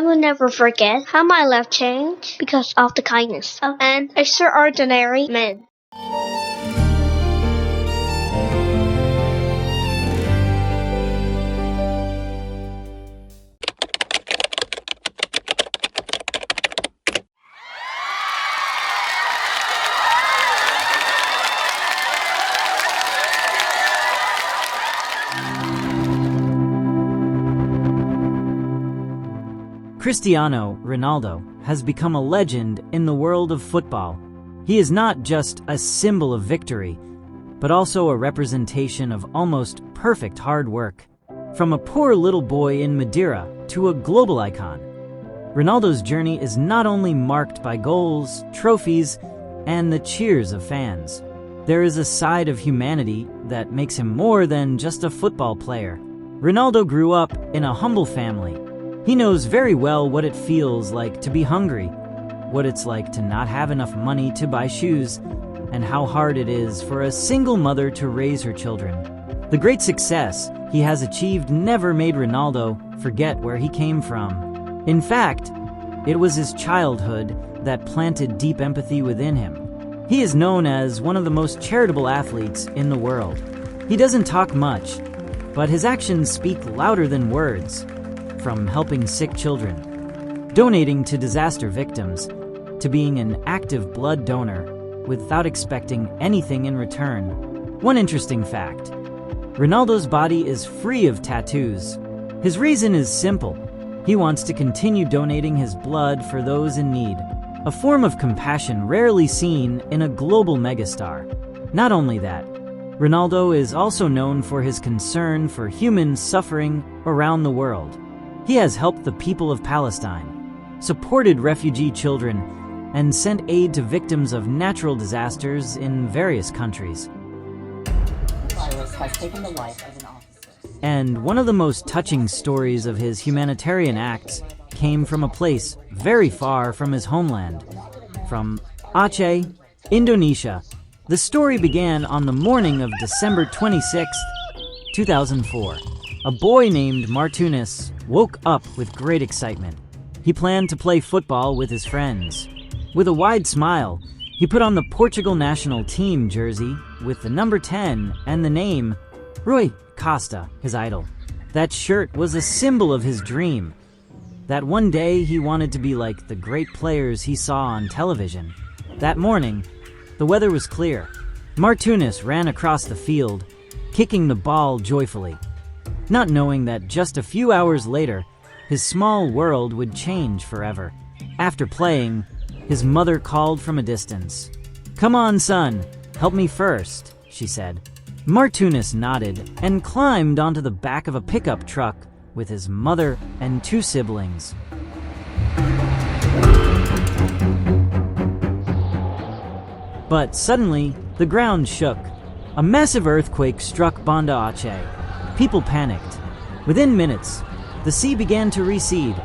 I will never forget how my life changed because of the kindness of an extraordinary man. Cristiano Ronaldo has become a legend in the world of football. He is not just a symbol of victory, but also a representation of almost perfect hard work. From a poor little boy in Madeira to a global icon, Ronaldo's journey is not only marked by goals, trophies, and the cheers of fans. There is a side of humanity that makes him more than just a football player. Ronaldo grew up in a humble family. He knows very well what it feels like to be hungry, what it's like to not have enough money to buy shoes, and how hard it is for a single mother to raise her children. The great success he has achieved never made Ronaldo forget where he came from. In fact, it was his childhood that planted deep empathy within him. He is known as one of the most charitable athletes in the world. He doesn't talk much, but his actions speak louder than words. From helping sick children, donating to disaster victims, to being an active blood donor without expecting anything in return. One interesting fact: Ronaldo's body is free of tattoos. His reason is simple. He wants to continue donating his blood for those in need, a form of compassion rarely seen in a global megastar. Not only that, Ronaldo is also known for his concern for humans suffering around the world. He has helped the people of Palestine, supported refugee children, and sent aid to victims of natural disasters in various countries. And one of the most touching stories of his humanitarian acts came from a place very far from his homeland, from Aceh, Indonesia. The story began on the morning of December 26th, 2004. A boy named Martunis woke up with great excitement. He planned to play football with his friends. With a wide smile, he put on the Portugal national team jersey with the number 10 and the name Rui Costa, his idol. That shirt was a symbol of his dream, that one day he wanted to be like the great players he saw on television. That morning, the weather was clear. Martunis ran across the field, kicking the ball joyfully, not knowing that just a few hours later, his small world would change forever. After playing, his mother called from a distance. "Come on, son, help me first," she said. Martunis nodded and climbed onto the back of a pickup truck with his mother and two siblings. But suddenly, the ground shook. A massive earthquake struck Banda Aceh. People panicked. Within minutes, the sea began to recede,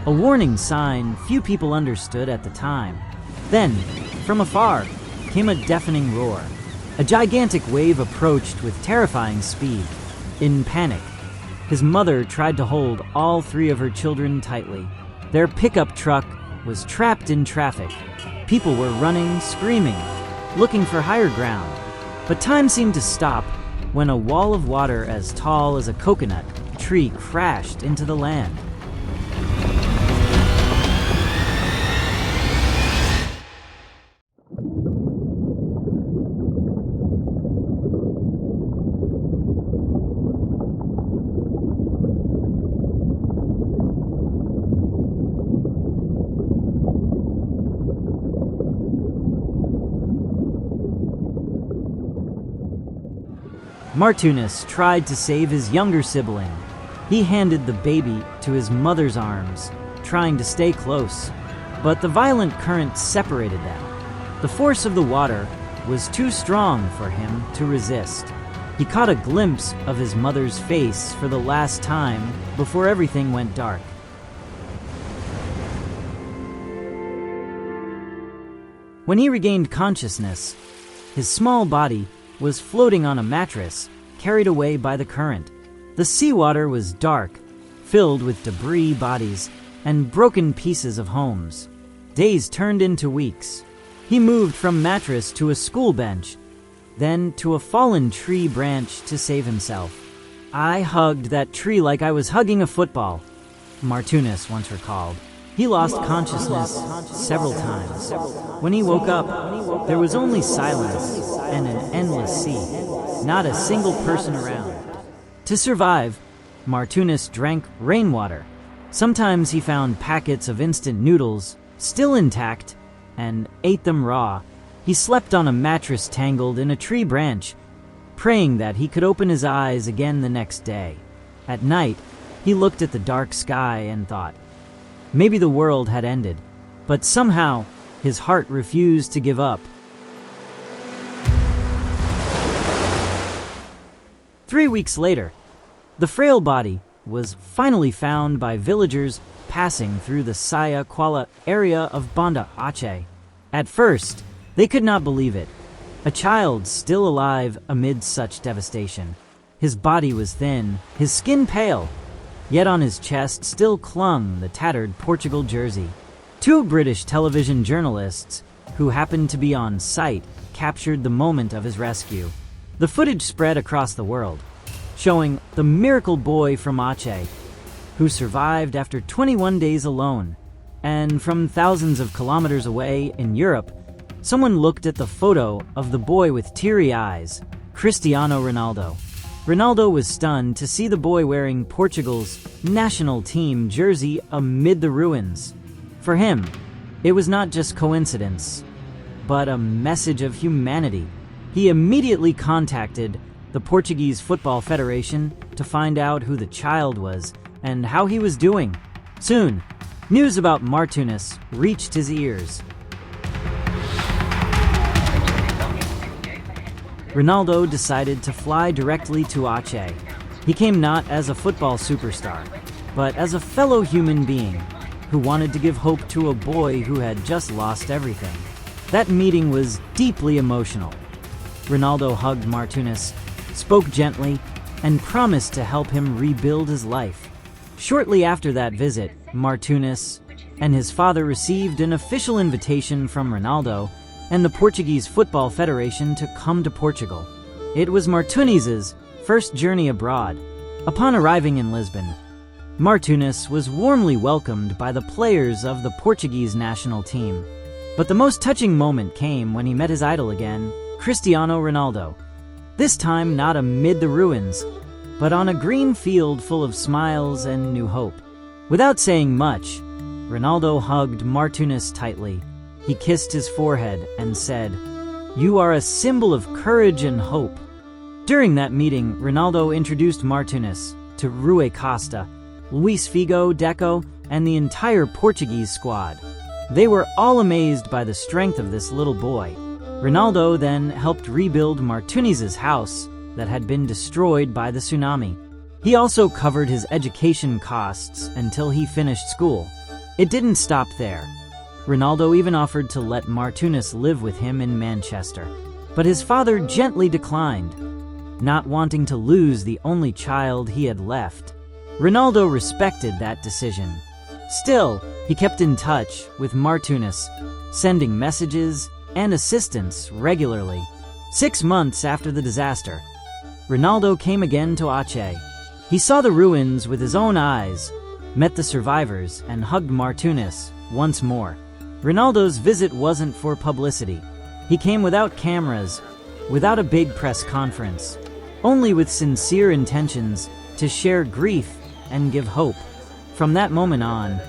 a warning sign few people understood at the time. Then, from afar, came a deafening roar. A gigantic wave approached with terrifying speed. In panic, his mother tried to hold all three of her children tightly. Their pickup truck was trapped in traffic. People were running, screaming, looking for higher ground. But time seemed to stop when a wall of water as tall as a coconut tree crashed into the land. Martunis tried to save his younger sibling. He handed the baby to his mother's arms, trying to stay close, but the violent current separated them. The force of the water was too strong for him to resist. He caught a glimpse of his mother's face for the last time before everything went dark. When he regained consciousness, his small body was floating on a mattress, carried away by the current. The seawater was dark, filled with debris bodies, and broken pieces of homes. Days turned into weeks. He moved from mattress to a school bench, then to a fallen tree branch to save himself. "I hugged that tree like I was hugging a football," Martunis once recalled. He lost consciousness several times. When he woke up, there was only silence and an endless sea, not a single person around. To survive, Martunis drank rainwater. Sometimes he found packets of instant noodles, still intact, and ate them raw. He slept on a mattress tangled in a tree branch, praying that he could open his eyes again the next day. At night, he looked at the dark sky and thought, maybe the world had ended, but somehow his heart refused to give up. 3 weeks later, the frail body was finally found by villagers passing through the Saya Kuala area of Banda Aceh. At first, they could not believe it. A child still alive amid such devastation. His body was thin, his skin pale, yet on his chest still clung the tattered Portugal jersey. 2 British television journalists, who happened to be on site, captured the moment of his rescue. The footage spread across the world, showing the miracle boy from Aceh, who survived after 21 days alone. And from thousands of kilometers away in Europe, someone looked at the photo of the boy with teary eyes, Cristiano Ronaldo. Ronaldo was stunned to see the boy wearing Portugal's national team jersey amid the ruins. For him, it was not just coincidence, but a message of humanity. He immediately contacted the Portuguese Football Federation to find out who the child was and how he was doing. Soon, news about Martunis reached his ears. Ronaldo decided to fly directly to Aceh. He came not as a football superstar, but as a fellow human being who wanted to give hope to a boy who had just lost everything. That meeting was deeply emotional. Ronaldo hugged Martunis, spoke gently, and promised to help him rebuild his life. Shortly after that visit, Martunis and his father received an official invitation from Ronaldo and the Portuguese Football Federation to come to Portugal. It was Martunis's first journey abroad. Upon arriving in Lisbon, Martunis was warmly welcomed by the players of the Portuguese national team. But the most touching moment came when he met his idol again, Cristiano Ronaldo. This time not amid the ruins, but on a green field full of smiles and new hope. Without saying much, Ronaldo hugged Martunis tightly. He kissed his forehead and said, "You are a symbol of courage and hope." During that meeting, Ronaldo introduced Martunis to Rui Costa, Luis Figo, Deco, and the entire Portuguese squad. They were all amazed by the strength of this little boy. Ronaldo then helped rebuild Martunis's house that had been destroyed by the tsunami. He also covered his education costs until he finished school. It didn't stop there. Ronaldo even offered to let Martunis live with him in Manchester, but his father gently declined, not wanting to lose the only child he had left. Ronaldo respected that decision. Still, he kept in touch with Martunis, sending messages and assistance regularly. 6 months after the disaster, Ronaldo came again to Aceh. He saw the ruins with his own eyes, met the survivors, and hugged Martunis once more. Ronaldo's visit wasn't for publicity. He came without cameras, without a big press conference, only with sincere intentions to share grief and give hope. From that moment on,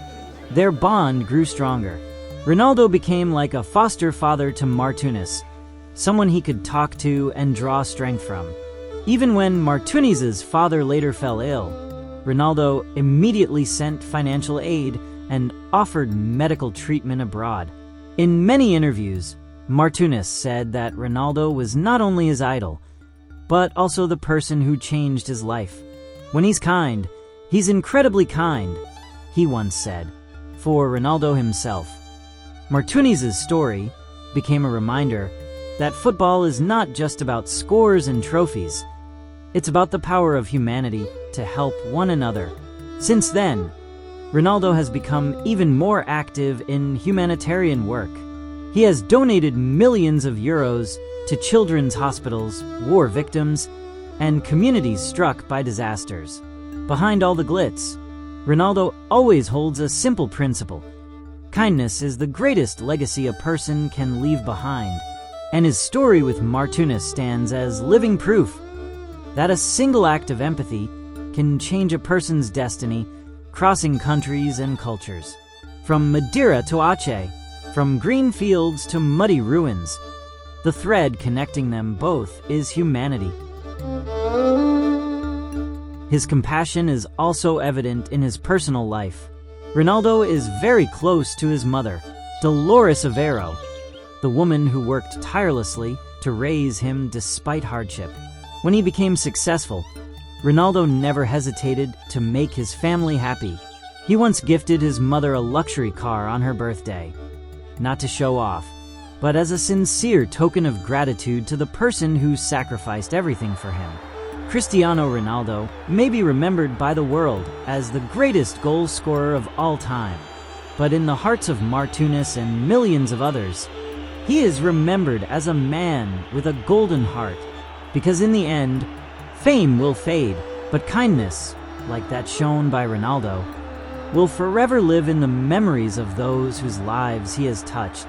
their bond grew stronger. Ronaldo became like a foster father to Martunis, someone he could talk to and draw strength from. Even when Martunis's father later fell ill, Ronaldo immediately sent financial aid and offered medical treatment abroad. In many interviews, Martunis said that Ronaldo was not only his idol, but also the person who changed his life. "When he's kind, he's incredibly kind," he once said. For Ronaldo himself, Martunis's story became a reminder that football is not just about scores and trophies. It's about the power of humanity to help one another. Since then, Ronaldo has become even more active in humanitarian work. He has donated millions of euros to children's hospitals, war victims, and communities struck by disasters. Behind all the glitz, Ronaldo always holds a simple principle. Kindness is the greatest legacy a person can leave behind, and his story with Martunis stands as living proof that a single act of empathy can change a person's destiny, crossing countries and cultures. From Madeira to Aceh, from green fields to muddy ruins, the thread connecting them both is humanity. His compassion is also evident in his personal life. Ronaldo is very close to his mother, Dolores Aveiro, the woman who worked tirelessly to raise him despite hardship. When he became successful, Ronaldo never hesitated to make his family happy. He once gifted his mother a luxury car on her birthday, not to show off, but as a sincere token of gratitude to the person who sacrificed everything for him. Cristiano Ronaldo may be remembered by the world as the greatest goal scorer of all time, but in the hearts of Martunis and millions of others, he is remembered as a man with a golden heart, because in the end, fame will fade, but kindness, like that shown by Ronaldo, will forever live in the memories of those whose lives he has touched.